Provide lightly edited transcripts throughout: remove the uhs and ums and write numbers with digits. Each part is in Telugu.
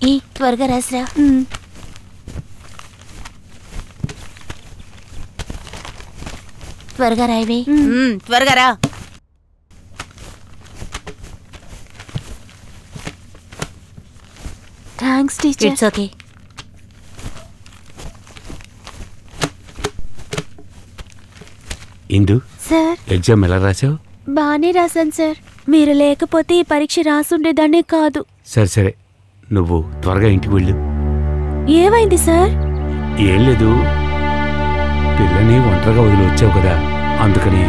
ఏ త్వరగా రాసిరా. త్వరగా రాయివే. త్వరగా రా. Thanks teacher. It's okay. Indu sir exam ఎలా రాసావు? బానే రాశాను సార్. మీరు లేకపోతే ఈ పరీక్ష రాసుండేదాన్నే కాదు. సరే నువ్వు త్వరగా ఇంటికి వెళ్ళు. ఏమైంది సార్? ఏం లేదు, పిల్లని ఒంటరిగా వదిలి వచ్చావు కదా, అందుకని.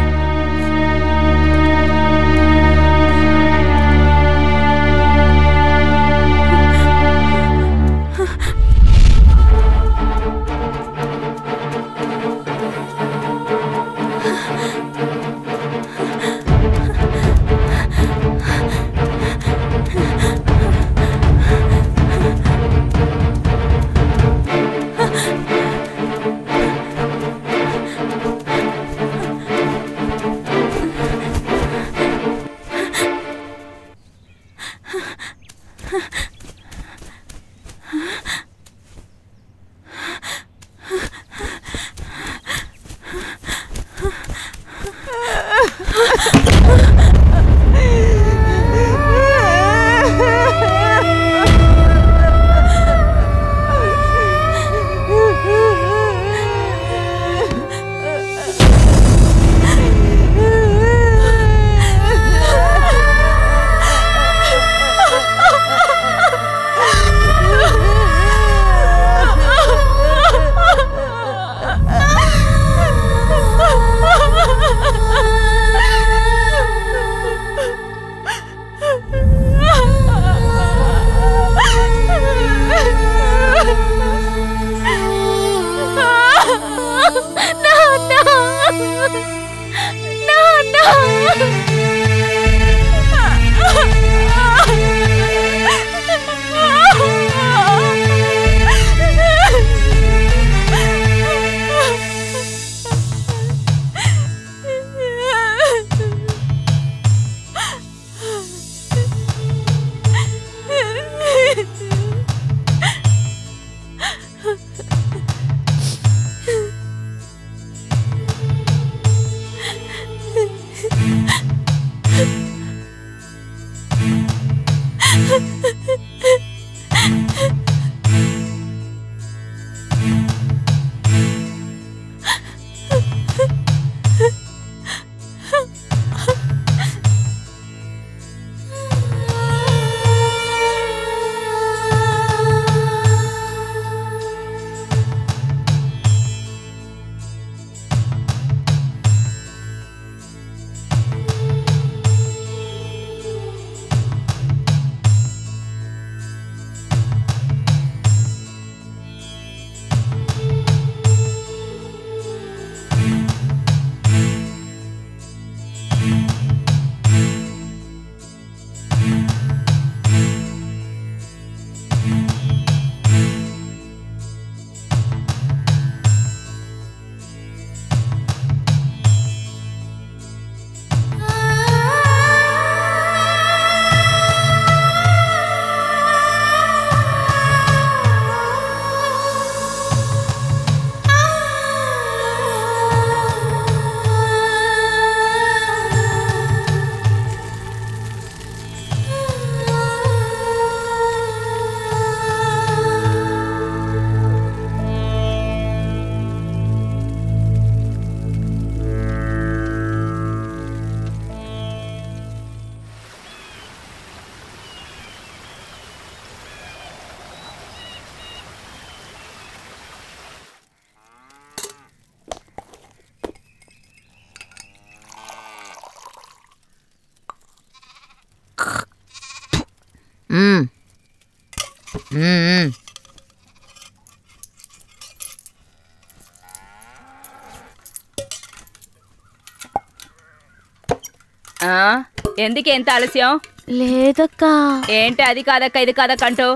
ఎందుకు ఎంత ఆలస్యం? లేదక్కా. ఏంటి అది కాదక్క ఇది కాదక్కంటూ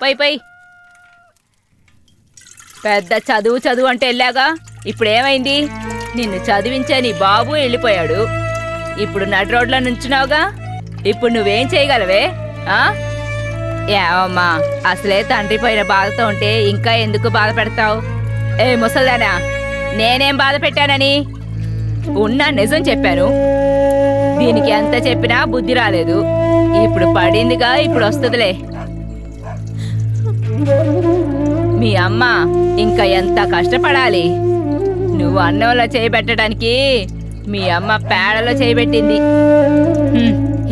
పై పై పెద్ద చదువు చదువు అంటే వెళ్ళాగా, ఇప్పుడేమైంది? నిన్ను చదివించే నీ బాబు వెళ్ళిపోయాడు. ఇప్పుడు నడి రోడ్లో నుంచున్నావుగా, ఇప్పుడు నువ్వేం చేయగలవే? ఏమమ్మా, అసలే తండ్రి పోయిన బాధతో ఉంటే ఇంకా ఎందుకు బాధ పెడతావు? ఏ ముసల్దానా, నేనేం బాధ పెట్టానని? ఉన్నా నిజం చెప్పాను. దీనికి ఎంత చెప్పినా బుద్ధి రాలేదు. ఇప్పుడు పడిందిగా, ఇప్పుడు వస్తుందిలే. మీ అమ్మ ఇంకా ఎంత కష్టపడాలి. నువ్వు అన్నంలో చేయబెట్టడానికి మీ అమ్మ పేడలో చేయబెట్టింది.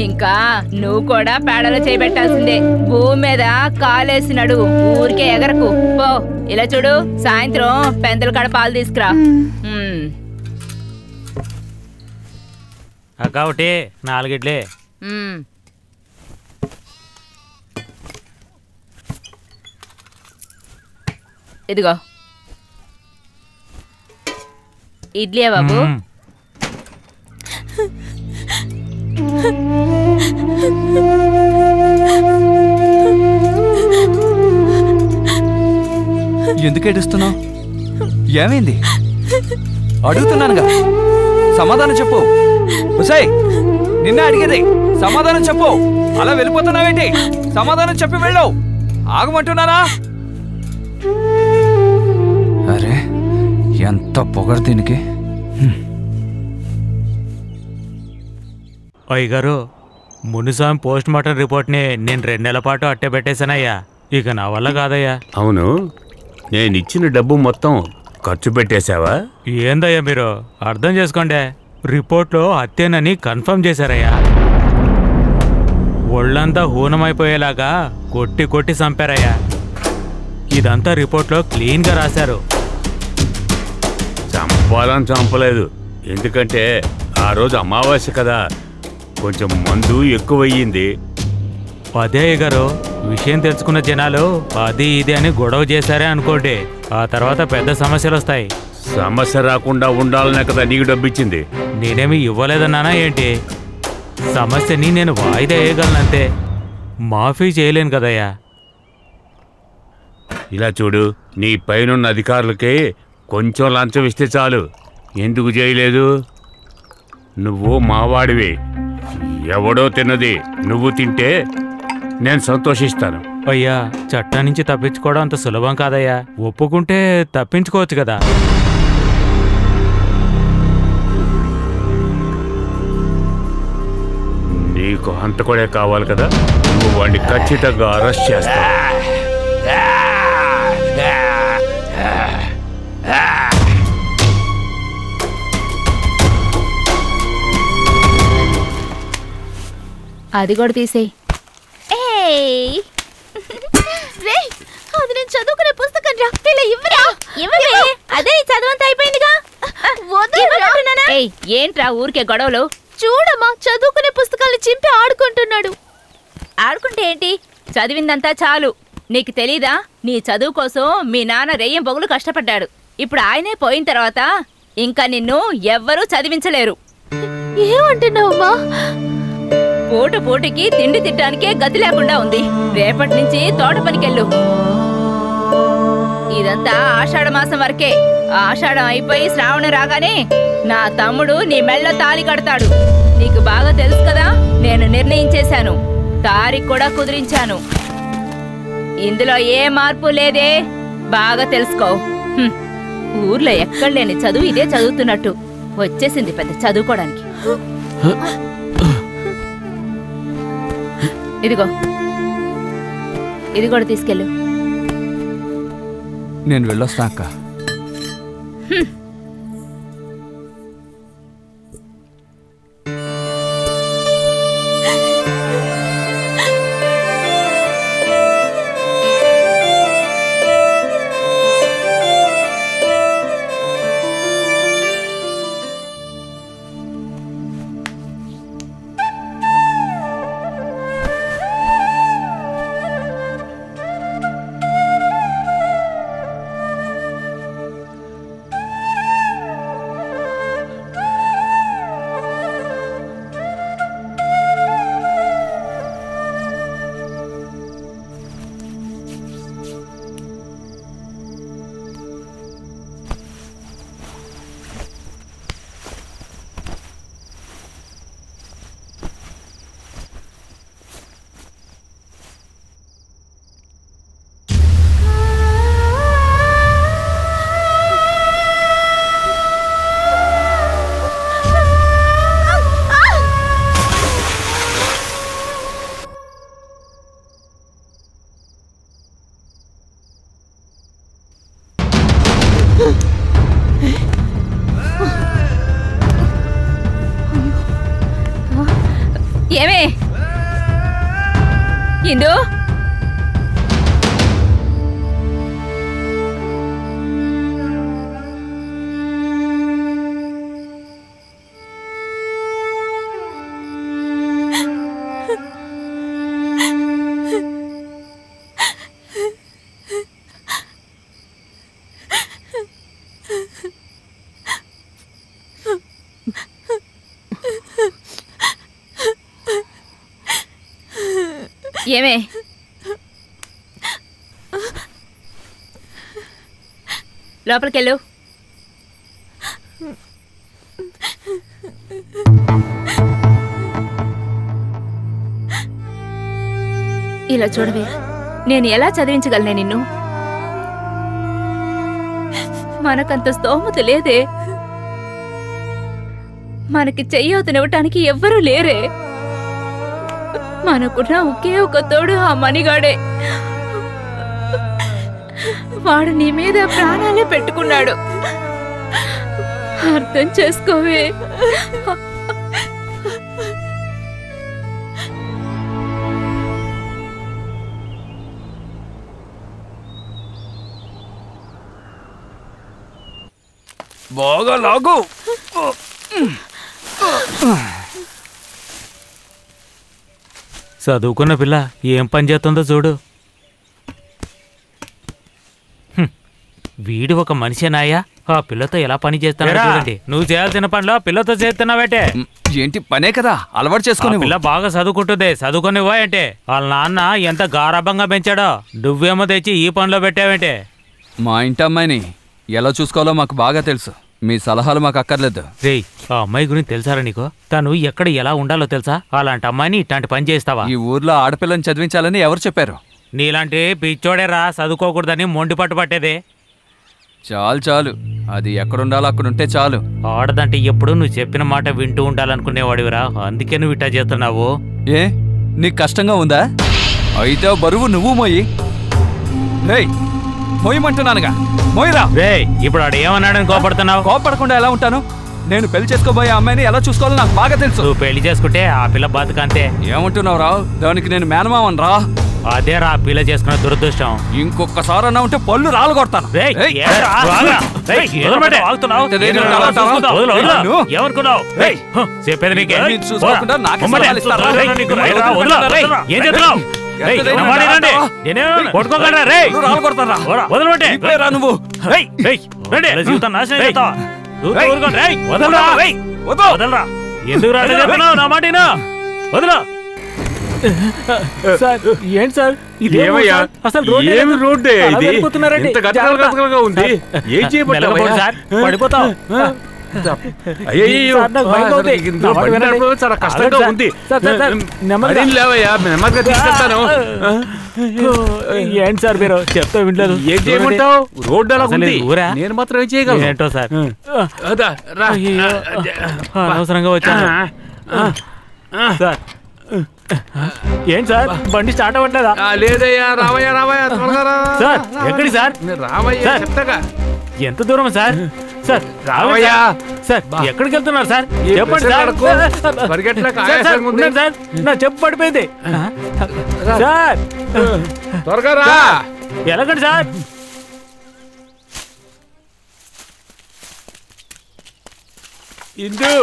ఇంకా నువ్వు కూడా పేడలో చేయబెట్టాల్సిందే. భూమి మీద కాలేసినడు, ఊరికే ఎగరకు. పో, ఇలా చూడు, సాయంత్రం పెందల కాడ పాలు తీసుకురా. అక్క ఒకటి 4 ఇడ్లీ. ఇదిగో ఇడ్లీ బాబు. ఎందుకు ఏడుస్తున్నావు? ఏమైంది? అడుగుతున్నానుగా, సమాధానం చెప్పు. ఉసాయ్, నిన్నే అడిగేది, సమాధానం చెప్పు. అలా వెళ్ళిపోతున్నావేంటి? సమాధానం చెప్పి వెళ్ళవు. ఆగమంటున్నానా? అరే, ఎంత పొగరు దీనికి. అయ్యగారు, మునిస్వామి పోస్ట్ మార్టం రిపోర్ట్ని నేను 2 నెలల పాటు అట్టే పెట్టేశానయ్యా. ఇక నా వల్ల కాదయ్యా. అవును, నేనిచ్చిన డబ్బు మొత్తం ఖర్చు పెట్టేశావా? ఏందయ్యా మీరు, అర్థం చేసుకోండి. రిపోర్ట్లో హత్యనని కన్ఫర్మ్ చేశారయ్యా. ఒళ్ళంతా హూనమైపోయేలాగా కొట్టి కొట్టి చంపారయ్యా. ఇదంతా రిపోర్ట్లో క్లీన్గా రాశారు. చంపాలని చంపలేదు, ఎందుకంటే ఆ రోజు అమావాస్య కదా, కొంచెం మందు ఎక్కువయ్యింది. అదే అయ్యగారు, విషయం తెలుసుకున్న జనాలు అది ఇది అని గొడవ చేశారే అనుకోండి, ఆ తర్వాత పెద్ద సమస్యలు వస్తాయి. సమస్య రాకుండా ఉండాలనే కదా నీకు డబ్బిచ్చింది. నేనేమి ఇవ్వలేదన్నానా ఏంటి? సమస్యని నేను వాయిదా వేయగలనంతే, మాఫీ చేయలేను కదయ్యా. ఇలా చూడు, నీ పైనున్న అధికారులకి కొంచెం లంచం ఇస్తే చాలు. ఎందుకు చేయలేదు? నువ్వు మావాడివి, ఎవడో తిన్నది నువ్వు తింటే నేను సంతోషిస్తాను. అయ్యా, చట్టం నుంచి తప్పించుకోవడం అంత సులభం కాదయ్యా. ఒప్పుకుంటే తప్పించుకోవచ్చు కదా. నీకు హంతకుడే కావాలి కదా, నువ్వు వాడిని ఖచ్చితంగా అరెస్ట్ చేస్తావు. అది కూడా తీసేయి. అది నేను చదువుకునే పుస్తకం రా. అదే చదువంతా అయిపోయిందిగా. ఏంట్రా ఊరికే గొడవలు? చూడమ్మా, చదువుకునే పుస్తకాలు చింపి ఆడుకుంటున్నాడు. ఆడుకుంటే ఏంటి, చదివిందంతా చాలు. నీకు తెలీదా, నీ చదువు కోసం మీ నాన్న రెయ్యం పొగులు కష్టపడ్డాడు. ఇప్పుడు ఆయనే పోయిన తర్వాత ఇంకా నిన్ను ఎవ్వరూ చదివించలేరు. ఏమంటున్నావమ్మా? పూట పూటకి తిండి తిట్టడానికే గతి లేకుండా ఉంది. రేపటి నుంచి తోట పనికెళ్ళు. ఇదంతా ఆషాఢ మాసం వరకే. ఆషాఢం అయిపోయి శ్రావణం రాగానే నా తమ్ముడు నీ మెళ్ళ తాళి కడతాడు. నీకు బాగా తెలుసు కదా, నేను నిర్ణయించేశాను, తారీఖు కూడా కుదిరించాను. ఇందులో ఏ మార్పు లేదే, బాగా తెలుసుకో. ఊర్లో ఎక్కడ లేని చదువు ఇదే చదువుతున్నట్టు వచ్చేసింది పెద్ద చదువుకోవడానికి. ఇదిగో, ఇది కూడా తీసుకెళ్ళు. నేను వెళ్ళొస్తా అక్క. ఇందు ఏమే లోపలికెళ్ళు. ఇలా చూడవే, నేను ఎలా చదివించగలనే నిన్ను? మనకంత స్తోమత లేదే. మనకి చెయ్యొతనివ్వటానికి ఎవ్వరూ లేరే. మనకున్న ఒకే ఒక తోడు ఆ మణిగాడే. వాడు నీ మీద ప్రాణాలే పెట్టుకున్నాడు. అర్థం చేసుకోవే. బాగా లాగు. చదువుకున్న పిల్ల ఏం పని చేస్తుందో చూడు. వీడు ఒక మనిషేనాయా? ఆ పిల్లతో ఎలా పని చేస్తానో చూడండి. నువ్వు చేయాల్సిన పనిలో పిల్లతో చేస్తున్నావేటే? ఏంటి పనే కదా, అలవాటు చేసుకుని. పిల్ల బాగా చదువుకుంటుంది, చదువుకునివ్వా అంటే? వాళ్ళ నాన్న ఎంత గారాభంగా పెంచాడో, నువ్వేమో తెచ్చి ఈ పనిలో పెట్టావేంటే? మా ఇంటి అమ్మాయిని ఎలా చూసుకోవాలో మాకు బాగా తెలుసు. మీ సలహాలు మాకు అక్కర్లేదు. రేయ్, ఆ అమ్మాయి గురించి తెలుసారా నీకు? తను ఎక్కడ ఎలా ఉండాలో తెలుసా? అలాంటి అమ్మాయిని ఇట్లాంటి పని చేస్తావా? ఈ ఊర్లో ఆడపిల్లని చదివించాలని ఎవరు చెప్పారు? నీలాంటి పిచ్చోడేరా చదువుకోకూడదని మొండి పట్టు పట్టేదే. చాలు చాలు, అది ఎక్కడుండాలో అక్కడుంటే చాలు. ఆడదంటే ఎప్పుడు నువ్వు చెప్పిన మాట వింటూ ఉండాలనుకునేవాడివిరా, అందుకే నువ్వు ఇట్టా చేస్తున్నావు. ఏ నీకు కష్టంగా ఉందా? అయితే బరువు నువ్వు మోయి. మోయమంటున్నానుగా, మోయిరా. రేయ్, ఇప్పుడు ఆడు ఏమన్నాడని కోపడుతున్నావు? కోపడకుండా ఎలా ఉంటాను? నేను పెళ్లి చేసుకోబోయే అమ్మాయిని ఎలా చూసుకోవాలో నాకు బాగా తెలుసు. నువ్వు పెళ్లి చేసుకుంటే ఆ పిల్ల బతుకంతే. ఏమంటున్నావు రా? దానికి నేను మేనమావన్ రా. అదే రా పిల్ల చేసుకున్న దురదృష్టం. ఇంకొకసారి అన్నా ఉంటే పళ్ళు రాలు కొడతాను. చెప్పేది నీకే. చూసుకోకుండా నాకే సలహాలు ఇస్తారా? కొట్టుకోగలరా? రాలు కొడతారా? వదలమంటే నువ్వు జీవితం నాశనం చేస్తావా? వదలరా. ఎందుకు రా చెప్తున్నావు? నా మాట వదలా. ఏంటి సార్ అసలు రోడ్డే ఉంది? ఏం చేయబోతున్నావు సార్? పడిపోతావు. చాలా కష్టంగా ఉంది. నెమ్మదిగా తీసుకెళ్తాను. ఏంటి సార్ మీరు చెప్తా వింటలేదు? ఏం చేయమంటావు? రోడ్డు అలా ఉంది, నేను మాత్రం ఏం చేయగలను? ఏంటో సార్, అనవసరంగా వచ్చాను సార్. ఏంటి సార్, బండి స్టార్ట్ అవ్వట్లేదా? లేదయ్యా. రావయ్యా త్వరగా రా. సార్ ఎక్కడి సార్? రావయ్యా చెప్తాగా. ఎంత దూరం సార్? సార్ రావయ్యా. సార్ ఎక్కడికి వెళ్తున్నారు సార్? చెప్పండి సార్. సార్ నా చెప్పు పడిపోయింది సార్. త్వరగా రా. ఎలాగండి సార్? ఇందు,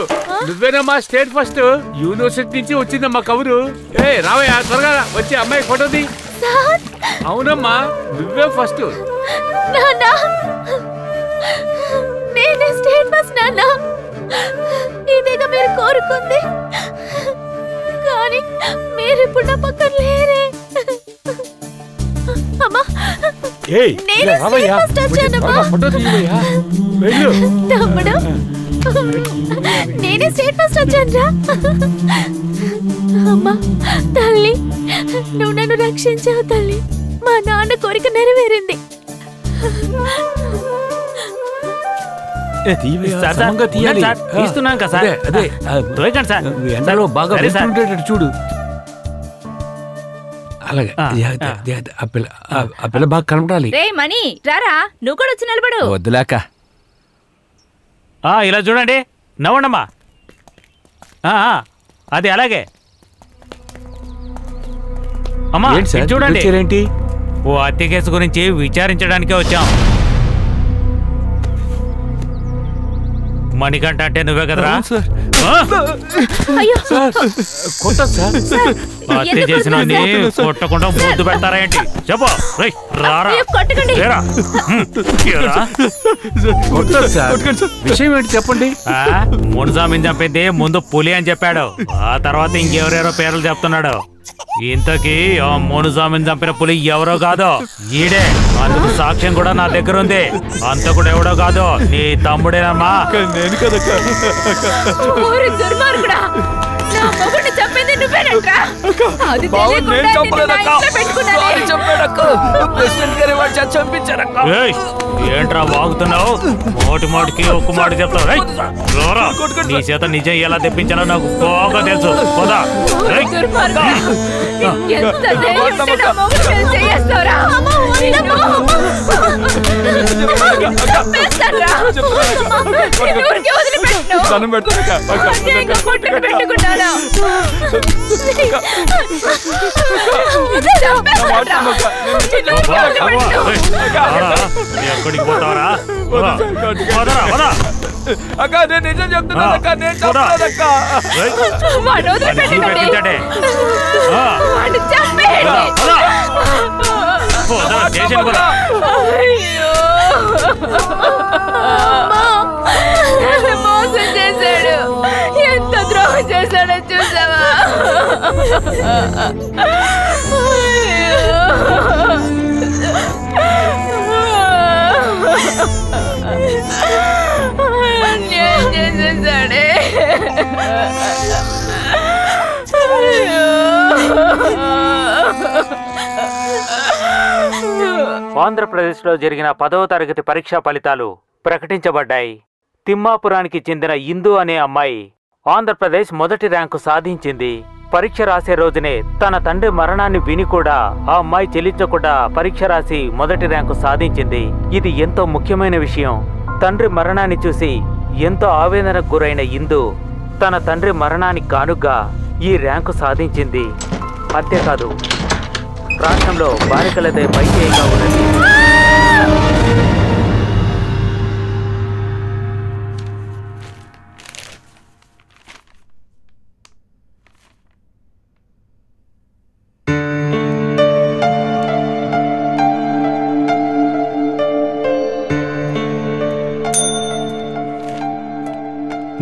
నువ్వేనమ్మా స్టేట్ ఫస్ట్? యూనివర్సిటీ నుంచి వచ్చిందమ్మా కబురు. రావయ్యా త్వరగా వచ్చి అమ్మాయి ఫోటోది. అవునమ్మా, నువ్వే ఫస్ట్. నేనే స్టేట్ ఫస్ట్ నాన్న. ఇదేగా మీరు కోరుకుంది, కానీ మీరు ఇప్పుడు నా పక్కన లేరే. అమ్మా, నేనే స్టేట్ ఫస్ట్ వచ్చానమ్మా. తమ్ముడు, నేనే స్టేట్ ఫస్ట్ వచ్చానురా. అమ్మా తల్లి, నువ్వు నన్ను రక్షించావు తల్లి. మా నాన్న కోరిక నెరవేరింది. తీస్తున్నాను కదా సార్. ఎండలో బాగా చూడు. అలాగే ఆ పిల్ల బాగా కనపడాలి. రే మణి, రారా, నువ్వు కూడా వచ్చి నిలబడు. వద్దులేక. ఇలా చూడండి, నవ్వండమ్మా. అది అలాగే. అమ్మా ఏంటి సార్ ఇటు చూడండి వచ్చారేంటి? ఓ హత్య కేసు గురించి విచారించడానికే వచ్చాం. మణికంఠ అంటే నువ్వే కదరా? ఆ? కొత్త సార్ హత్య చేసిన కొట్టకుండా ముద్దు పెడతారా ఏంటి? చెప్పు రేయ్, రారా కొట్టకండి. లేరా? ఏరా? కొత్త సార్ విషయం ఏంటి చెప్పండి. మున్సామిని చంపింది ముందు పులి అని చెప్పాడు. ఆ తర్వాత ఇంకెవరెవరో పేర్లు చెప్తున్నాడు. ఇంతకీ ఆ మునుసామిని చంపిన పులి ఎవరో కాదో ఈడే. అందుకు సాక్ష్యం కూడా నా దగ్గర ఉంది. అంత కూడా ఎవడో కాదు, నీ తమ్ముడేనమ్మా. నేను కదా ఓరి దుర్మార్గుడా, నా మొగుడిని చంపింది నువ్వేనంట్రా? అది తెలియకుండా నిన్ను నా ఇంట్లో పెట్టుకున్నానే. ఏయ్, ఏంట్రా వాగుతున్నావు? మోటికి ఒక్క మాట చెప్తావు. రేయ్, రారా. నీ చేత నిజం ఎలా తెప్పించాలో నాకు బాగా తెలుసు. పోదా. రేయ్. దుర్మార్గుడా, ఎంత ధైర్యం ఉంటే నా మొగుడి మీద చేయేస్తావురా? చంపేస్తానురా. నిన్ను ఊరికే వదిలిపెట్టను. అన్యాయంగా పొట్టను పెట్టుకున్నాను. చంపేస్తానురా. నిన్ను ఊరికే వదిలిపెట్టను. ఎక్కడికి పోతావరా? పోదారా, పోదా. వాడు వదిలిపెట్టండి. పెట్టించండి. వాడిని చంపేయండి. పోదా, స్టేషన్ పోదా. అయ్యో, నన్ను మోసం చేశాడు. ఎంత ద్రోహం చేశాడో చూసావా? అన్యాయం చేసేసాడే. ఆంధ్రప్రదేశ్లో జరిగిన 10వ తరగతి పరీక్షా ఫలితాలు ప్రకటించబడ్డాయి. తిమ్మాపురానికి చెందిన ఇందు అనే అమ్మాయి ఆంధ్రప్రదేశ్ మొదటి ర్యాంకు సాధించింది. పరీక్ష రాసే రోజునే తన తండ్రి మరణాన్ని విని కూడా ఆ అమ్మాయి చెల్లించకుండా పరీక్ష రాసి మొదటి ర్యాంకు సాధించింది. ఇది ఎంతో ముఖ్యమైన విషయం. తండ్రి మరణాన్ని చూసి ఎంతో ఆవేదనకు గురైన ఇందు తన తండ్రి మరణానికి కానుగ్గా ఈ ర్యాంకు సాధించింది. అంతేకాదు, రాష్ట్రంలో బాలికలదే పైచేయిగా ఉన్నది.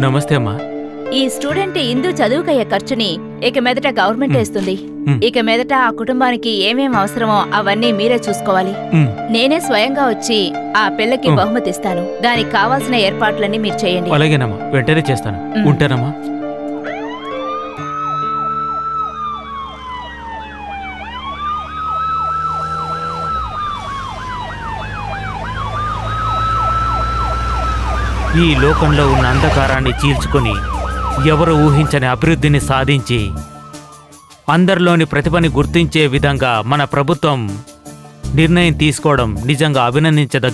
నమస్తే అమ్మా. ఈ స్టూడెంట్ ఇందు చదువుకయ్యే ఖర్చుని ఇక మీదట గవర్నమెంట్ వేస్తుంది. ఇక మీదట ఆ కుటుంబానికి ఏమేం అవసరమో అవన్నీ మీరే చూసుకోవాలి. నేనే స్వయంగా వచ్చి ఆ పిల్లకి బహుమతి ఇస్తాను. దానికి కావాల్సిన ఏర్పాట్లన్నీ మీరు చేయండి. అలాగేనమ్మా, వెంటనే చేస్తాను. ఉంటానమ్మా. ఈ లోకంలో ఉన్న అంధకారాన్ని చీల్చుకొని ఎవరు ఊహించని అభివృద్ధిని సాధించి అందరిలోని ప్రతిభని గుర్తించే విధంగా మన ప్రభుత్వం నిర్ణయం తీసుకోవడం నిజంగా అభినందించదగ్గ